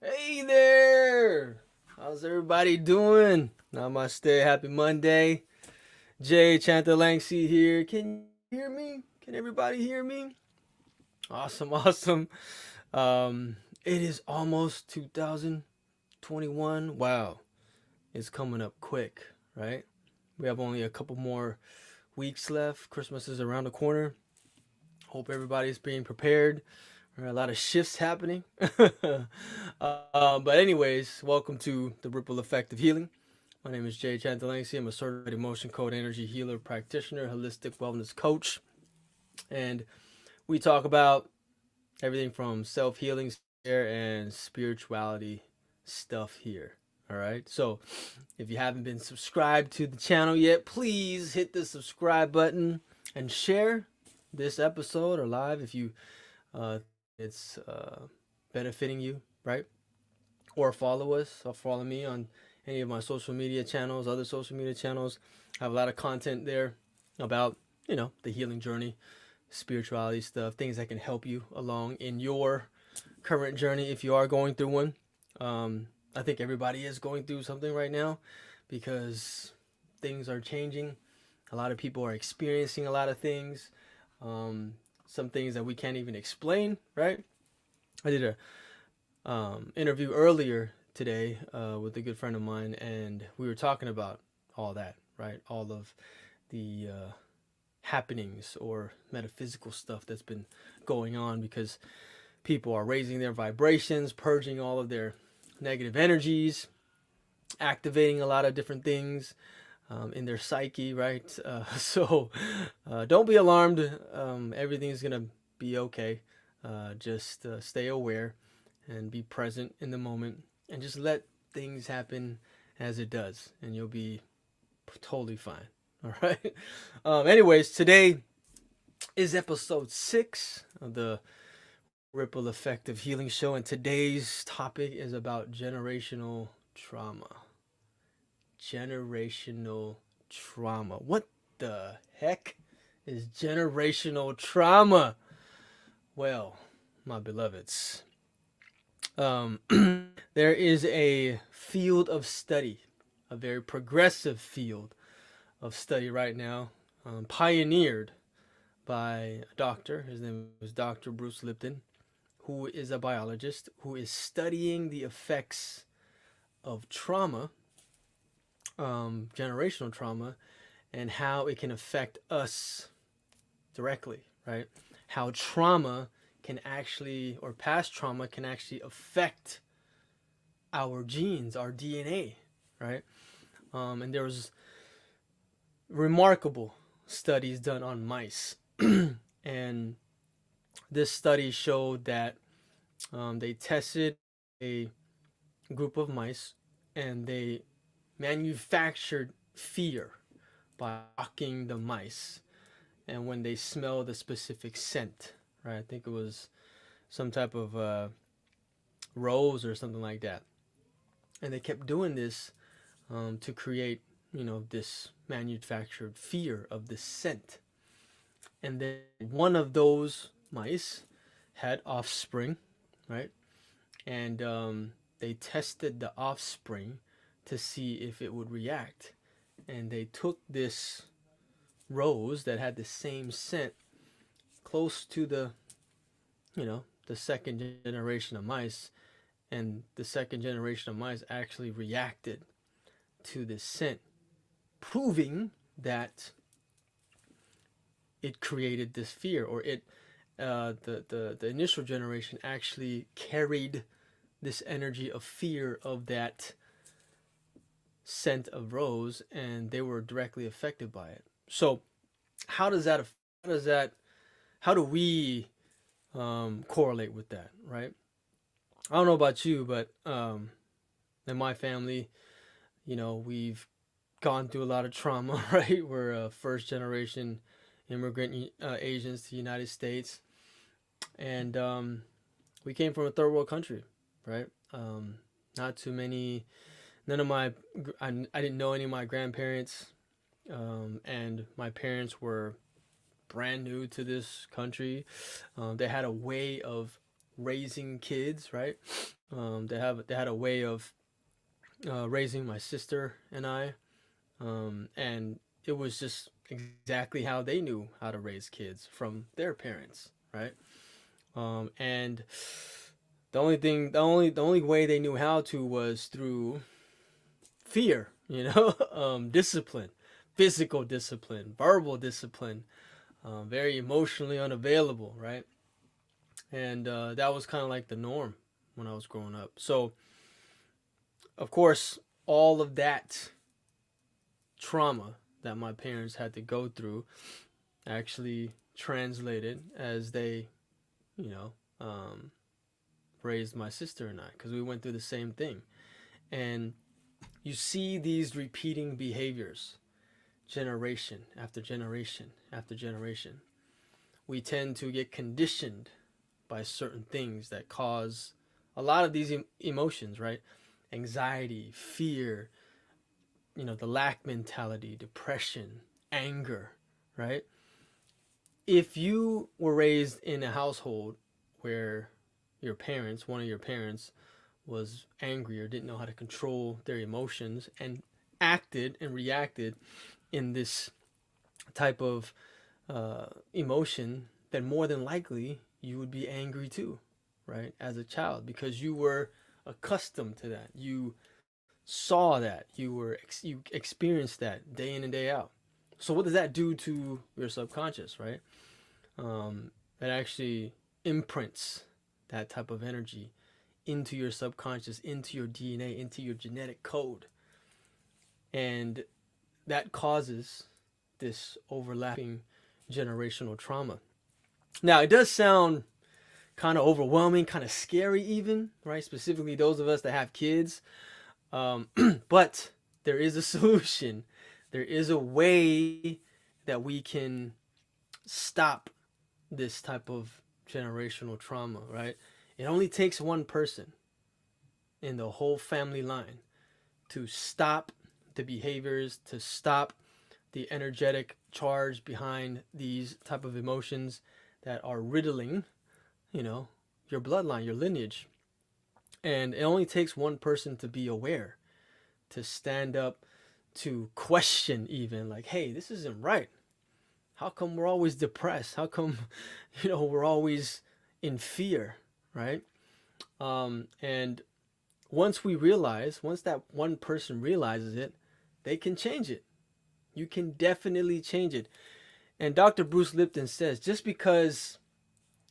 Hey there! How's everybody doing? Namaste, happy Monday. Jay Chantalangsi here. Can you hear me? Can everybody hear me? Awesome, awesome. It is almost 2021. Wow, it's coming up quick, right? We have only a couple more weeks left. Christmas is around the corner. Hope everybody's being prepared. There are a lot of shifts happening. But anyways, welcome to the Ripple Effect of Healing. My name is Jay Chantalangsi. I'm a certified emotion code energy healer practitioner, holistic wellness coach, and we talk about everything from self-healing and spirituality stuff here. All right. So, if you haven't been subscribed to the channel yet, please hit the subscribe button and share this episode or live if you it's benefiting you, right? Or follow us or follow me on any of my social media channels, other social media channels. I have a lot of content there about, the healing journey, spirituality stuff, things that can help you along in your current journey if you are going through one. I think everybody is going through something right now because things are changing. A lot of people are experiencing a lot of things. Some things that we can't even explain, right? I did a interview earlier today with a good friend of mine, and we were talking about all that, right? All of the happenings or metaphysical stuff that's been going on because people are raising their vibrations, purging all of their negative energies, activating a lot of different things in their psyche, right? So don't be alarmed. Everything's going to be okay. Just stay aware and be present in the moment and just let things happen as it does, and you'll be totally fine. All right. Anyways, today is episode 6 of the Ripple Effect of Healing show, and today's topic is about generational trauma. Generational trauma. What the heck is generational trauma? Well, my beloveds, um, there is a field of study, a very progressive field of study right now, pioneered by a doctor. His name was Dr. Bruce Lipton, who is a biologist who is studying the effects of trauma, generational trauma, and how it can affect us directly, right? How trauma can actually, or past trauma can actually affect our genes, our DNA, right? And there was remarkable studies done on mice, and this study showed that they tested a group of mice and they manufactured fear by locking the mice and when they smelled a specific scent, right? I think it was some type of rose or something like that. And they kept doing this to create, this manufactured fear of this scent. And then one of those mice had offspring, right? And they tested the offspring to see if it would react. And they took this rose that had the same scent close to the second generation of mice, and the second generation of mice actually reacted to this scent, proving that it created this fear, or the initial generation actually carried this energy of fear of that scent of rose, and they were directly affected by it. So, how does that? How does that? How do we correlate with that? Right? I don't know about you, but in my family, we've gone through a lot of trauma. Right? We're first generation immigrant Asians to the United States, and we came from a third world country, right? Not too many. None of my, I didn't know any of my grandparents, and my parents were brand new to this country. They had a way of raising kids, right? They had a way of raising my sister and I, and it was just exactly how they knew how to raise kids from their parents, right? And the only way they knew how to was through fear, discipline, physical discipline, verbal discipline, very emotionally unavailable, right? And that was kind of like the norm when I was growing up. So, of course, all of that trauma that my parents had to go through actually translated as they, you know, um, raised my sister and I, because we went through the same thing. And you see these repeating behaviors generation after generation after generation. We tend to get conditioned by certain things that cause a lot of these emotions, right? Anxiety, fear, the lack mentality, depression, anger, right? If you were raised in a household where one of your parents, was angry or didn't know how to control their emotions and acted and reacted in this type of emotion, then more than likely you would be angry too, right? As a child, because you were accustomed to that. You saw that. You experienced that day in and day out. So what does that do to your subconscious, right? It actually imprints that type of energy into your subconscious, into your DNA, into your genetic code. And that causes this overlapping generational trauma. Now, it does sound kind of overwhelming, kind of scary, even, right? Specifically, those of us that have kids. But there is a solution. There is a way that we can stop this type of generational trauma, right? It only takes one person in the whole family line to stop the behaviors, to stop the energetic charge behind these type of emotions that are riddling, your bloodline, your lineage. And it only takes one person to be aware, to stand up, to question even, like, hey, this isn't right. How come we're always depressed? How come, we're always in fear, right? And once that one person realizes it, they can change it. You can definitely change it. And Dr. Bruce Lipton says, just because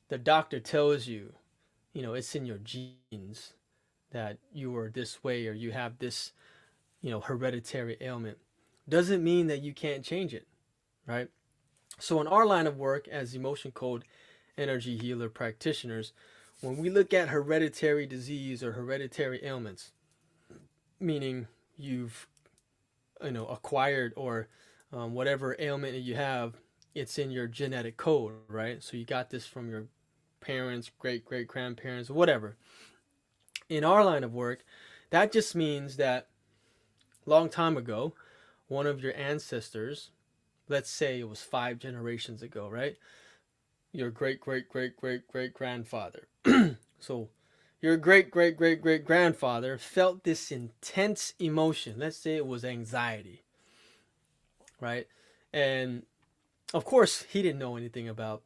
the doctor tells you, it's in your genes that you are this way or you have this, hereditary ailment, doesn't mean that you can't change it, right? So in our line of work as emotion code energy healer practitioners, when we look at hereditary disease or hereditary ailments, meaning you've acquired or whatever ailment that you have, it's in your genetic code, right? So you got this from your parents, great great grandparents, whatever. In our line of work, that just means that long time ago, one of your ancestors, let's say it was 5 generations ago, right? Your great great great great great grandfather. So your great great great great grandfather felt this intense emotion. Let's say it was anxiety, right? And of course, he didn't know anything about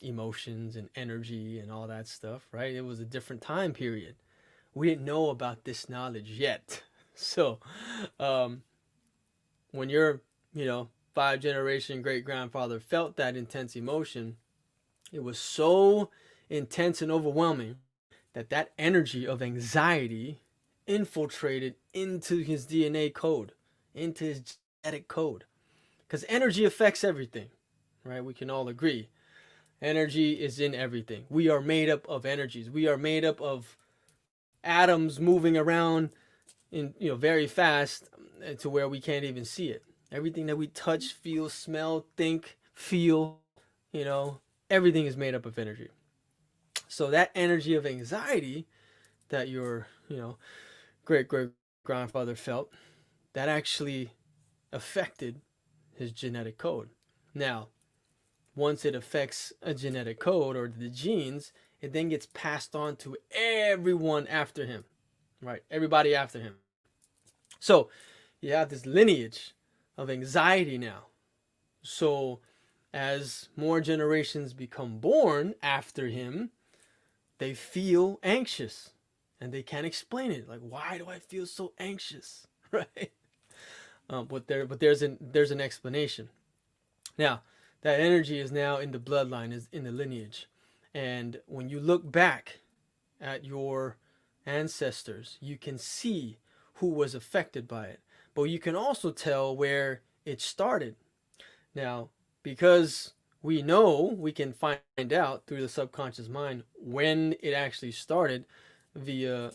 emotions and energy and all that stuff, right? It was a different time period. We didn't know about this knowledge yet. So, um, when your, 5 generation great grandfather felt that intense emotion, it was so intense and overwhelming that energy of anxiety infiltrated into his DNA code, into his genetic code. Because energy affects everything, right? We can all agree. Energy is in everything. We are made up of energies. We are made up of atoms moving around in very fast to where we can't even see it. Everything that we touch, feel, smell, think, feel, you know, everything is made up of energy. So that energy of anxiety that your, great great grandfather felt, that actually affected his genetic code. Now, once it affects a genetic code or the genes, it then gets passed on to everyone after him, right? Everybody after him. So you have this lineage of anxiety now. So as more generations become born after him, they feel anxious and they can't explain it. Like, why do I feel so anxious? Right? There's an explanation. Now, that energy is now in the bloodline, is in the lineage. And when you look back at your ancestors, you can see who was affected by it. But you can also tell where it started. Now, because we know, we can find out through the subconscious mind when it actually started via,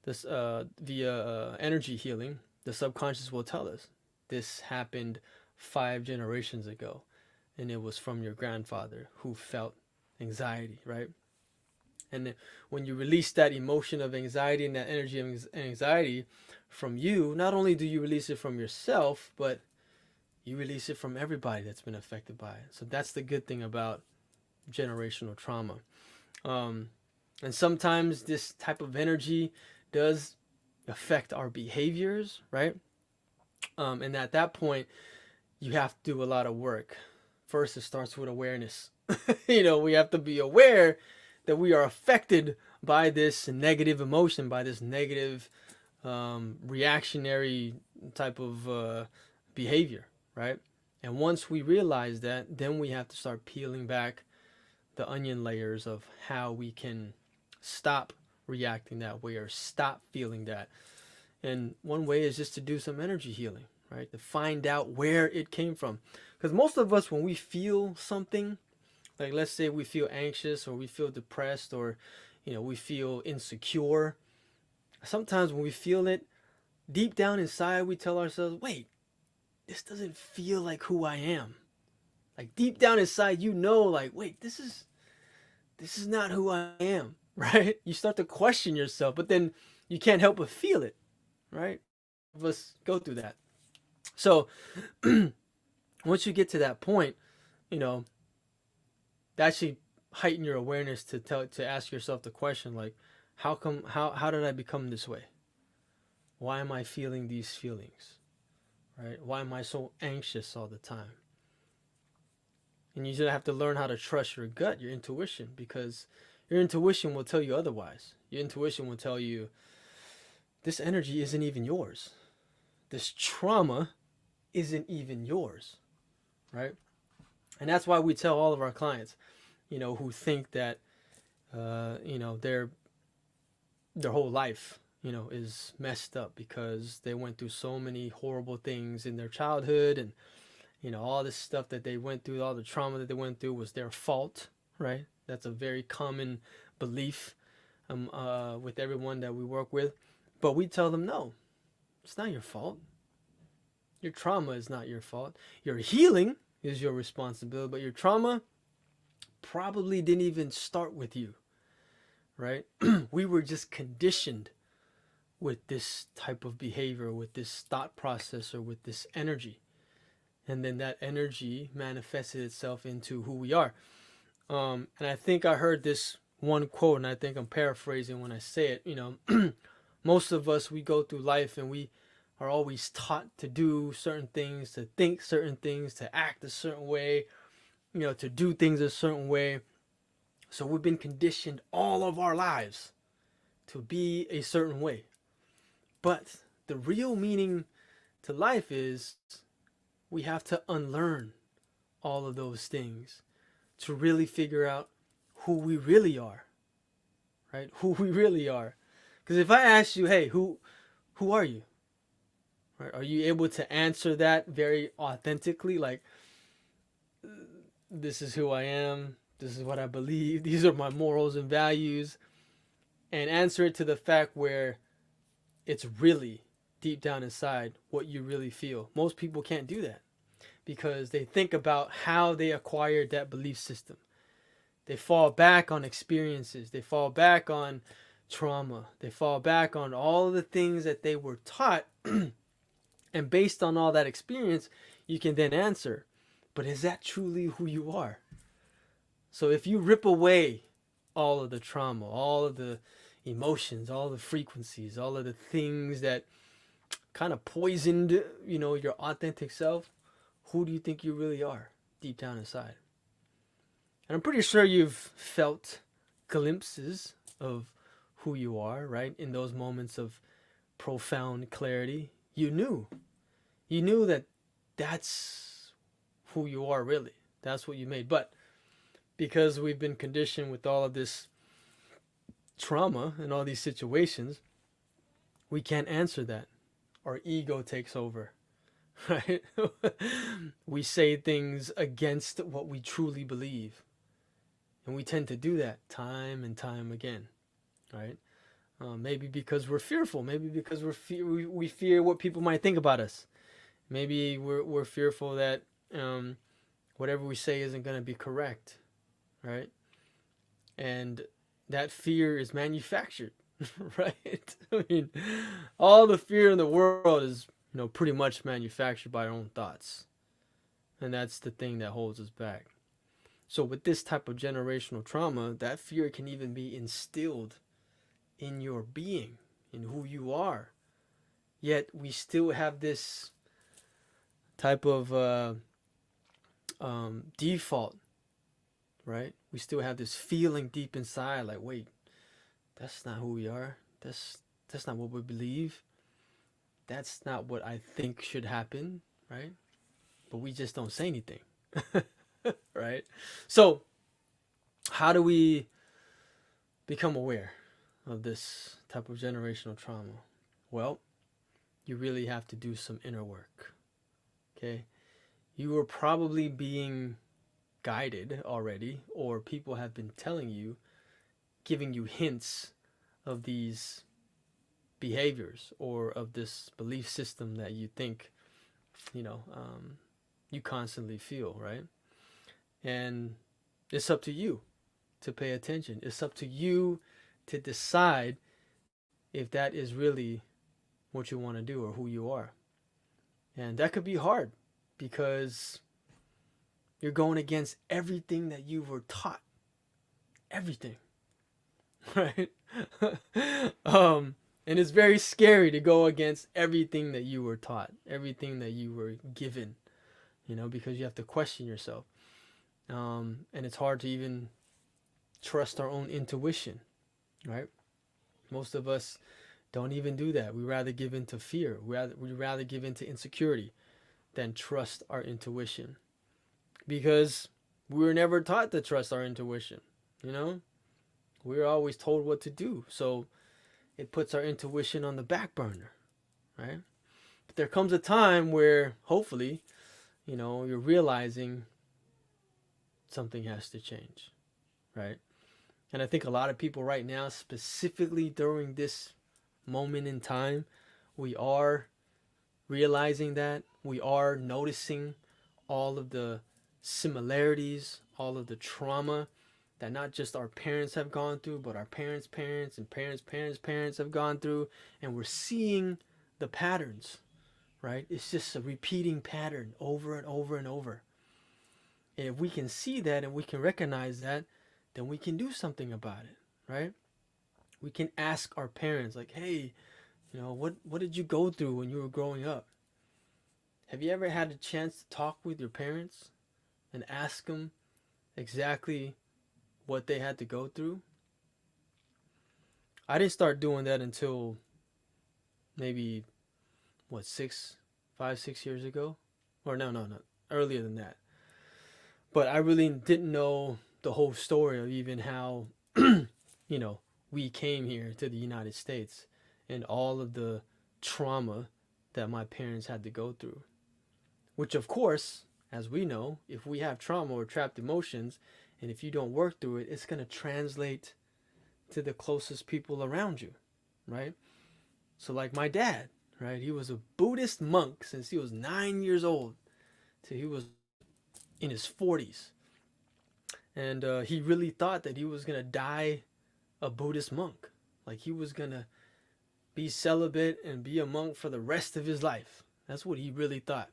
this via energy healing. The subconscious will tell us this happened 5 generations ago, and it was from your grandfather who felt anxiety, right? And when you release that emotion of anxiety and that energy of anxiety from you, not only do you release it from yourself, but you release it from everybody that's been affected by it. So that's the good thing about generational trauma. And sometimes this type of energy does affect our behaviors, right? And at that point, you have to do a lot of work. First, it starts with awareness. We have to be aware that we are affected by this negative emotion, by this negative reactionary type of behavior, right? And once we realize that, then we have to start peeling back the onion layers of how we can stop reacting that way or stop feeling that. And one way is just to do some energy healing, right? To find out where it came from. Because most of us, when we feel something, like let's say we feel anxious or we feel depressed or, we feel insecure. Sometimes when we feel it, deep down inside, we tell ourselves, wait, this doesn't feel like who I am. Like deep down inside, like, wait, this is not who I am, right? You start to question yourself, but then you can't help but feel it, right? Let's go through that. So once you get to that point, that should heighten your awareness to ask yourself the question, like, how did I become this way? Why am I feeling these feelings? Right? Why am I so anxious all the time? And you just have to learn how to trust your gut, your intuition, because your intuition will tell you otherwise. Your intuition will tell you this energy isn't even yours. This trauma isn't even yours, right? And that's why we tell all of our clients, who think that, their whole life, is messed up because they went through so many horrible things in their childhood, and all this stuff that they went through, all the trauma that they went through was their fault, right? That's a very common belief with everyone that we work with. But we tell them, no, it's not your fault. Your trauma is not your fault. Your healing is your responsibility, but your trauma probably didn't even start with you, right? We were just conditioned with this type of behavior, with this thought process, or with this energy. And then that energy manifested itself into who we are. And I think I heard this one quote, and I think I'm paraphrasing when I say it. Most of us, we go through life and we are always taught to do certain things, to think certain things, to act a certain way, to do things a certain way. So we've been conditioned all of our lives to be a certain way. But the real meaning to life is we have to unlearn all of those things to really figure out who we really are, right? Who we really are. Because if I ask you, hey, who are you? Right? Are you able to answer that very authentically? Like, this is who I am. This is what I believe. These are my morals and values. And answer it to the fact where it's really deep down inside what you really feel. Most people can't do that because they think about how they acquired that belief system. They fall back on experiences. They fall back on trauma. They fall back on all of the things that they were taught. And based on all that experience, you can then answer, but is that truly who you are? So if you rip away all of the trauma, all of the emotions, all the frequencies, all of the things that kind of poisoned, your authentic self, who do you think you really are deep down inside? And I'm pretty sure you've felt glimpses of who you are, right? In those moments of profound clarity, you knew that that's who you are really. That's what you made. But because we've been conditioned with all of this trauma and all these situations, we can't answer that. Our ego takes over, right? We say things against what we truly believe. And we tend to do that time and time again, right? Maybe because we're fearful. Maybe because we fear what people might think about us. Maybe we're fearful that whatever we say isn't going to be correct, right? And that fear is manufactured, right? I mean, all the fear in the world is, pretty much manufactured by our own thoughts. And that's the thing that holds us back. So with this type of generational trauma, that fear can even be instilled in your being, in who you are. Yet we still have this type of default, right? We still have this feeling deep inside, like, wait, that's not who we are. That's not what we believe. That's not what I think should happen, right? But we just don't say anything, right? So, how do we become aware of this type of generational trauma? Well, you really have to do some inner work, okay? You are probably being guided already, or people have been telling you, giving you hints of these behaviors or of this belief system that you think, you constantly feel, right? And it's up to you to pay attention. It's up to you to decide if that is really what you want to do or who you are. And that could be hard because you're going against everything that you were taught. Everything. Right? And it's very scary to go against everything that you were taught, everything that you were given, because you have to question yourself. And it's hard to even trust our own intuition, right? Most of us don't even do that. We rather give in to fear. We rather give in to insecurity than trust our intuition, because we were never taught to trust our intuition. We were always told what to do, so it puts our intuition on the back burner, right? But there comes a time where hopefully, you're realizing something has to change, right? And I think a lot of people right now, specifically during this moment in time, we are realizing that. We are noticing all of the similarities, all of the trauma that not just our parents have gone through, but our parents' parents and parents' have gone through. And we're seeing the patterns, right? It's just a repeating pattern over and over and over. And if we can see that and we can recognize that, then we can do something about it, right? We can ask our parents, like, hey, what did you go through when you were growing up? Have you ever had a chance to talk with your parents and ask them exactly what they had to go through? I didn't start doing that until maybe, 5, 6 years ago? Or no, earlier than that. But I really didn't know the whole story of even how, we came here to the United States and all of the trauma that my parents had to go through. Which, of course, as we know, if we have trauma or trapped emotions, and if you don't work through it, it's going to translate to the closest people around you, right? So, like my dad, right? He was a Buddhist monk since he was 9 years old till he was in his 40s. And he really thought that he was going to die a Buddhist monk. Like he was going to be celibate and be a monk for the rest of his life. That's what he really thought.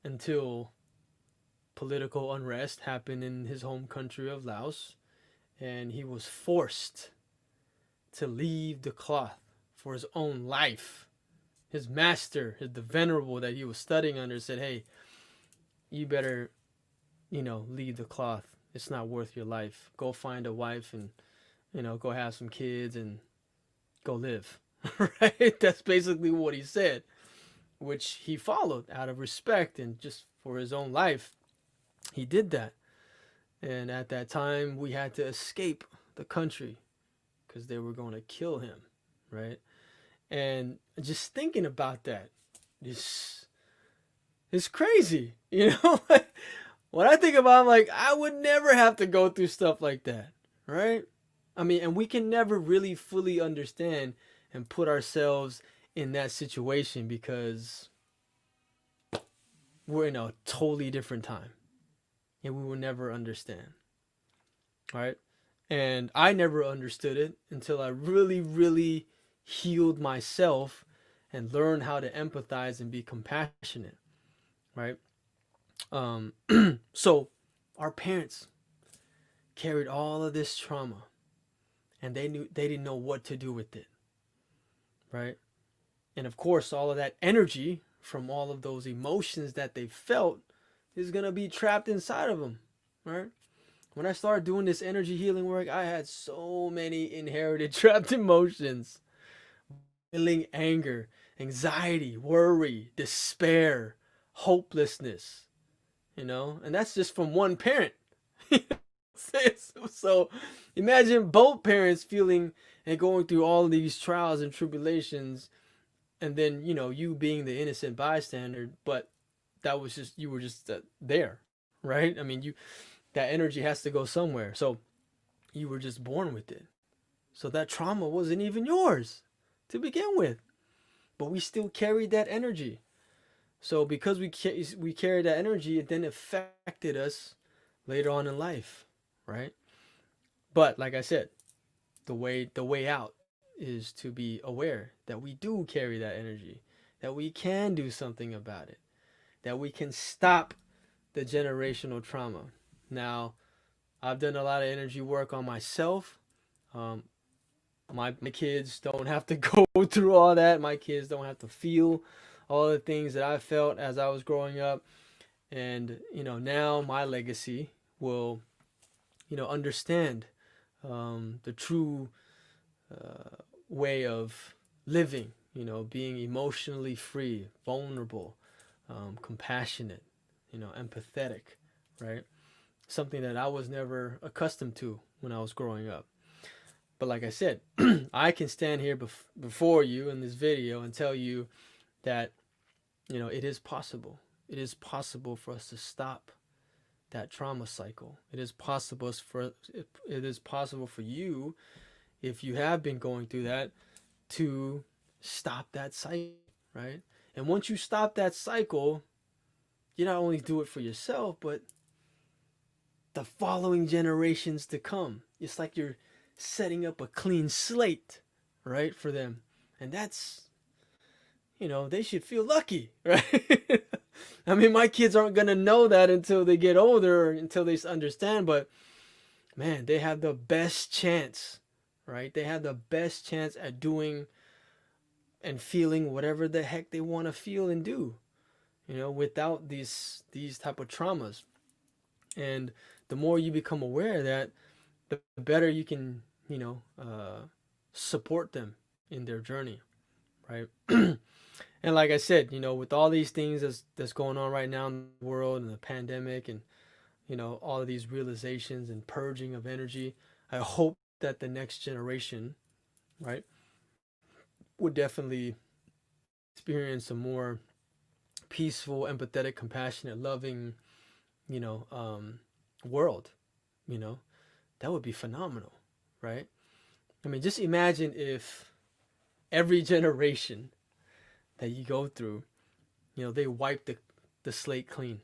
Until political unrest happened in his home country of Laos, and he was forced to leave the cloth for his own life. His master, the venerable that he was studying under, said, "Hey, you better, leave the cloth. It's not worth your life. Go find a wife and, go have some kids and go live." Right? That's basically what he said, which he followed out of respect and just for his own life. He did that. And at that time, we had to escape the country because they were going to kill him, right? And just thinking about that is crazy, When I think about it, I'm like, I would never have to go through stuff like that, right? I mean, and we can never really fully understand and put ourselves in that situation because we're in a totally different time and we will never understand, right? And I never understood it until I really, really healed myself and learned how to empathize and be compassionate, right? So our parents carried all of this trauma and they didn't know what to do with it, right? And of course, all of that energy from all of those emotions that they felt is going to be trapped inside of them, right? When I started doing this energy healing work, I had so many inherited trapped emotions. Feeling anger, anxiety, worry, despair, hopelessness, and that's just from one parent. So imagine both parents feeling and going through all of these trials and tribulations, and then you being the innocent bystander, but that was just you were just there, right? I mean, that energy has to go somewhere, so you were just born with it, so that trauma wasn't even yours to begin with, but we still carried that energy. So because we carried that energy, it then affected us later on in life, right? But like I said, the way out is to be aware that we do carry that energy, that we can do something about it, that we can stop the generational trauma. Now, I've done a lot of energy work on myself. Um, my kids don't have to go through all that. My kids don't have to feel all the things that I felt as I was growing up. And, now my legacy will, understand the true way of living, being emotionally free, vulnerable, compassionate, empathetic, right? Something that I was never accustomed to when I was growing up. But like I said, I can stand here before you in this video and tell you that, it is possible. It is possible for us to stop that trauma cycle. It is possible for you, if you have been going through that, to stop that cycle, right? And once you stop that cycle, you not only do it for yourself, but the following generations to come. It's like you're setting up a clean slate, right, for them. And that's, they should feel lucky, right? I mean, my kids aren't going to know that until they get older, until they understand, but man, they have the best chance, right? They have the best chance at doing and feeling whatever the heck they want to feel and do, without these type of traumas. And the more you become aware of that, the better you can, support them in their journey, right? And like I said, with all these things that's going on right now in the world and the pandemic and, all of these realizations and purging of energy, I hope that the next generation, right, would definitely experience a more peaceful, empathetic, compassionate, loving, you know, um, world, you know, that would be phenomenal, right? I mean, just imagine if every generation that you go through, they wipe the slate clean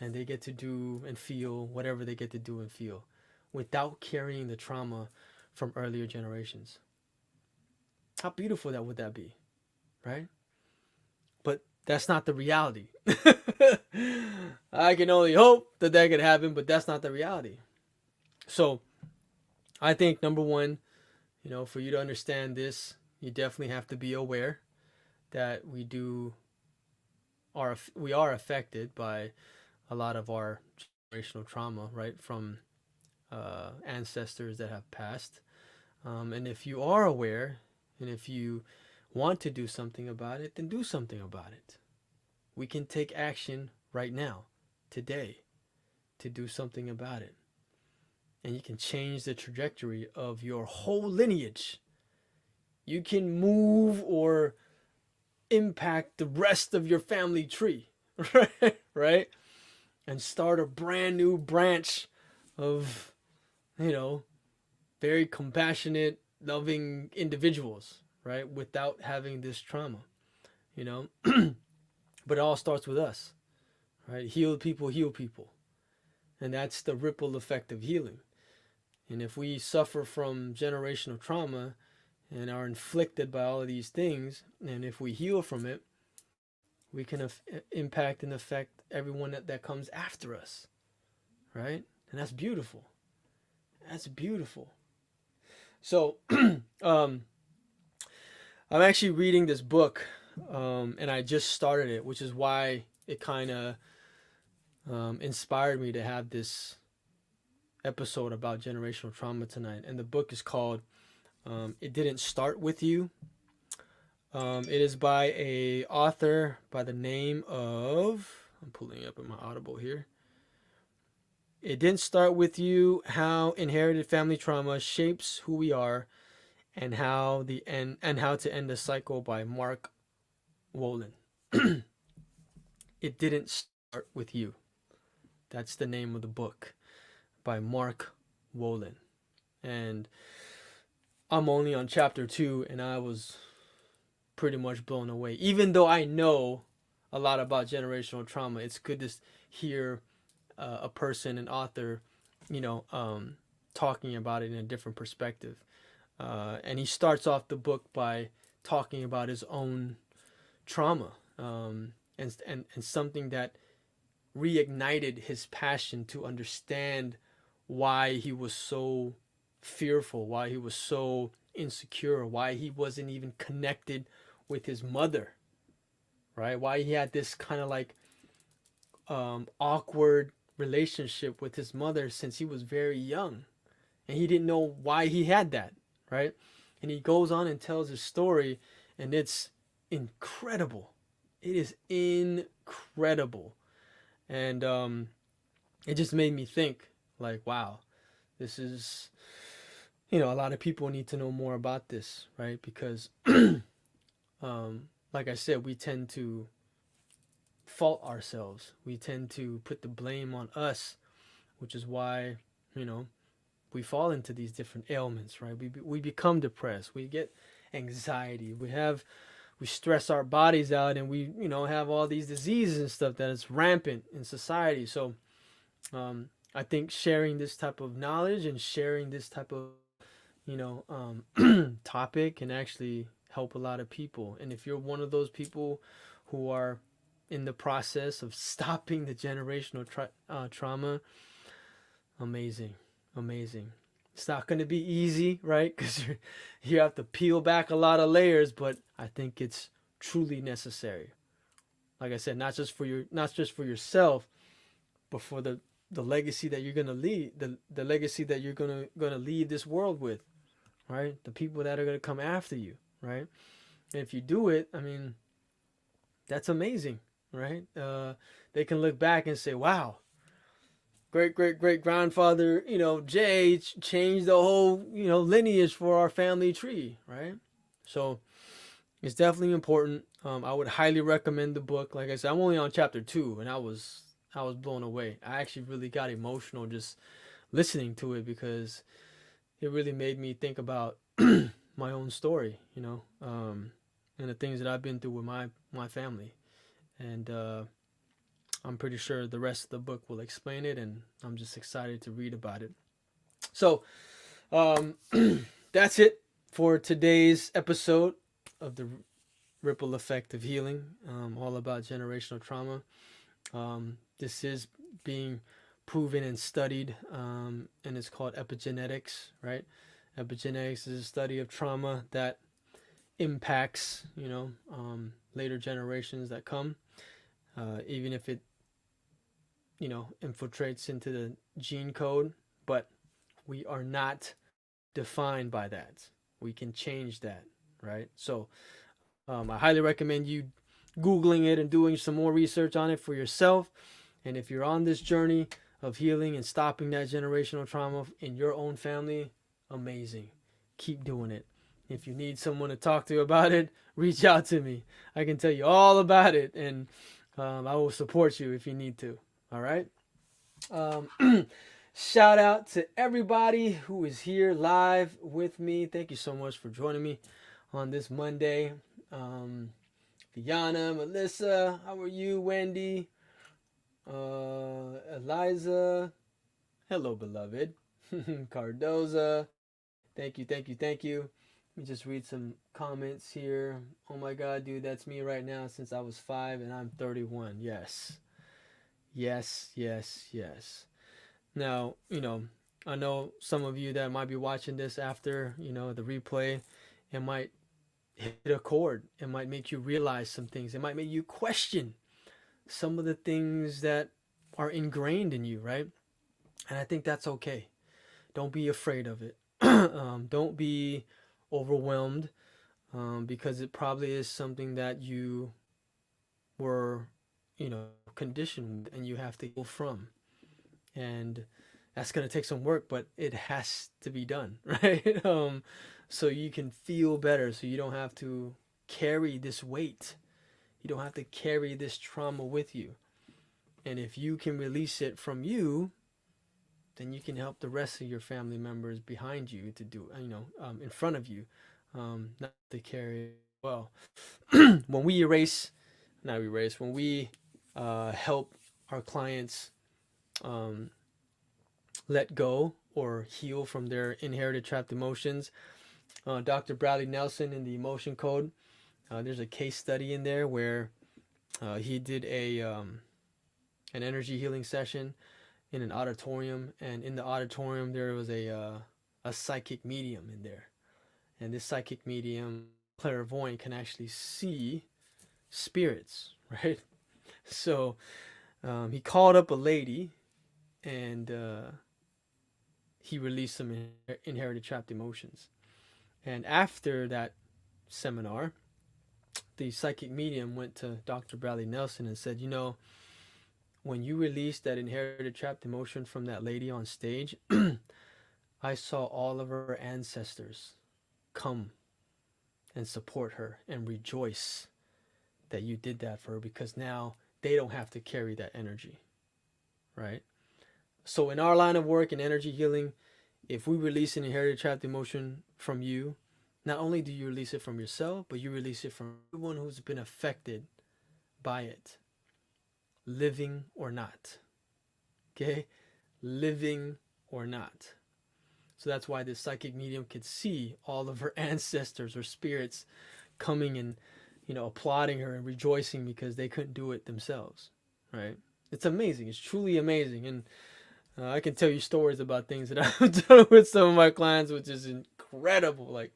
and they get to do and feel whatever they get to do and feel without carrying the trauma from earlier generations. How beautiful that would that be, right? But That's not the reality. I can only hope that that could happen, but that's not the reality. So I think number one, for you to understand this, you definitely have to be aware that we are affected by a lot of our generational trauma, right, from ancestors that have passed. And if you are aware, and if you want to do something about it, then do something about it. We can take action right now, today, to do something about it. And you can change the trajectory of your whole lineage. You can move or impact the rest of your family tree, right? Right? And start a brand new branch of, you know, very compassionate, loving individuals, right? Without having this trauma, you know? But it all starts with us, right? Heal people. And that's the ripple effect of healing. And if we suffer from generational trauma and are inflicted by all of these things, and if we heal from it, we can impact and affect everyone that comes after us, right? And that's beautiful. That's beautiful. So, I'm actually reading this book, and I just started it, which is why it kind of inspired me to have this episode about generational trauma tonight. And the book is called "It Didn't Start with You." It is by a author by the name of, I'm pulling it up in my Audible here. It Didn't Start with You: How Inherited Family Trauma Shapes Who We Are, and how to End the Cycle, by Mark Wolin. It Didn't Start with You. That's the name of the book, by Mark Wolin. And I'm only on chapter 2, and I was pretty much blown away. Even though I know a lot about generational trauma, it's good to hear a person, an author, talking about it in a different perspective. And he starts off the book by talking about his own trauma, and something that reignited his passion to understand why he was so fearful, why he was so insecure, why he wasn't even connected with his mother, right? Why he had this kind of like awkward relationship with his mother since he was very young, and he didn't know why he had that, right? And he goes on and tells his story, and it's incredible. It is incredible. And it just made me think, like, wow, this is, a lot of people need to know more about this, right? Because like I said, we tend to fault ourselves. We tend to put the blame on us, which is why, we fall into these different ailments, right? We become depressed. We get anxiety. We stress our bodies out, and we, have all these diseases and stuff that is rampant in society. So I think sharing this type of knowledge and sharing this type of, topic can actually help a lot of people. And if you're one of those people who are in the process of stopping the generational trauma, amazing. It's not going to be easy, right? Because you have to peel back a lot of layers, but I think it's truly necessary. Like I said, not just for yourself, but for the legacy that you're gonna leave, the legacy that you're gonna leave this world with, right? The people that are gonna come after you, right? And if you do it, I mean, that's amazing, right? They can look back and say, "Wow, great grandfather, Jay changed the whole, lineage for our family tree," right? So it's definitely important. I would highly recommend the book. Like I said, I'm only on chapter 2, and I was blown away. I actually really got emotional just listening to it, because it really made me think about my own story, and the things that I've been through with my family. And I'm pretty sure the rest of the book will explain it, and I'm just excited to read about it. So that's it for today's episode of the ripple effect of healing, all about generational trauma. This is being proven and studied, and it's called epigenetics, right? Epigenetics is a study of trauma that impacts, later generations that come, even if it, infiltrates into the gene code. But we are not defined by that. We can change that, right? So I highly recommend you Googling it and doing some more research on it for yourself. And if you're on this journey of healing and stopping that generational trauma in your own family, amazing. Keep doing it. If you need someone to talk to about it, reach out to me. I can tell you all about it, and I will support you if you need to. All right? Shout out to everybody who is here live with me. Thank you so much for joining me on this Monday. Fiona, Melissa, how are you? Wendy, Eliza, hello, beloved. Cardoza, thank you, thank you, thank you. Let me just read some comments here. Oh my God, dude, that's me right now since I was 5 and I'm 31. Yes. Yes, yes, yes. Now, I know some of you that might be watching this after, the replay, it might hit a chord. It might make you realize some things. It might make you question some of the things that are ingrained in you, right? And I think that's okay. Don't be afraid of it. Don't be overwhelmed, because it probably is something that you were, conditioned and you have to heal from. And that's going to take some work, but it has to be done, right? So you can feel better, so you don't have to carry this weight. You don't have to carry this trauma with you. And if you can release it from you, then you can help the rest of your family members behind you to do, in front of you, not to carry it well. When we when we help our clients let go or heal from their inherited trapped emotions, Dr. Bradley Nelson in the Emotion Code, there's a case study in there where he did an energy healing session in an auditorium, and in the auditorium there was a psychic medium in there, and this psychic medium, clairvoyant, can actually see spirits, right? So he called up a lady, and he released some inherited trapped emotions. And after that seminar, the psychic medium went to Dr. Bradley Nelson and said, when you released that inherited trapped emotion from that lady on stage, I saw all of her ancestors come and support her and rejoice that you did that for her, because now they don't have to carry that energy, right? So in our line of work in energy healing, if we release an inherited trapped emotion from you, not only do you release it from yourself, but you release it from everyone who's been affected by it, living or not. Okay? Living or not. So that's why this psychic medium could see all of her ancestors or spirits coming and, applauding her and rejoicing because they couldn't do it themselves, right? It's amazing. It's truly amazing. And I can tell you stories about things that I've done with some of my clients, which is incredible, like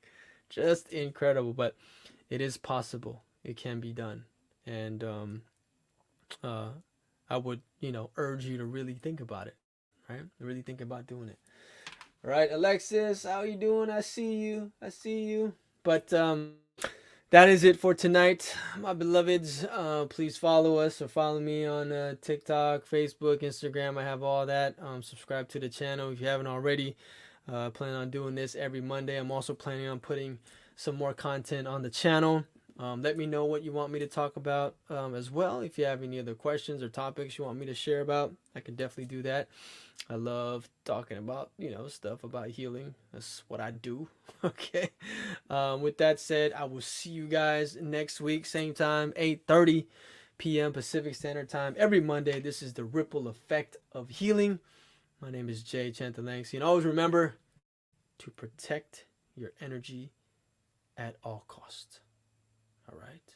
just incredible. But it is possible. It can be done. And I would, urge you to really think about it, right? Really think about doing it. All right, Alexis, how you doing? I see you. I see you. But that is it for tonight, my beloveds. Please follow us or follow me on TikTok, Facebook, Instagram. I have all that. Subscribe to the channel if you haven't already. Plan on doing this every Monday. I'm also planning on putting some more content on the channel. Let me know what you want me to talk about as well. If you have any other questions or topics you want me to share about, I can definitely do that. I love talking about, stuff about healing. That's what I do. Okay. With that said, I will see you guys next week, same time, 8:30 p.m. Pacific Standard Time, every Monday. This is the Ripple Effect of Healing. My name is Jay Chantalangsi, and always remember to protect your energy at all costs. All right.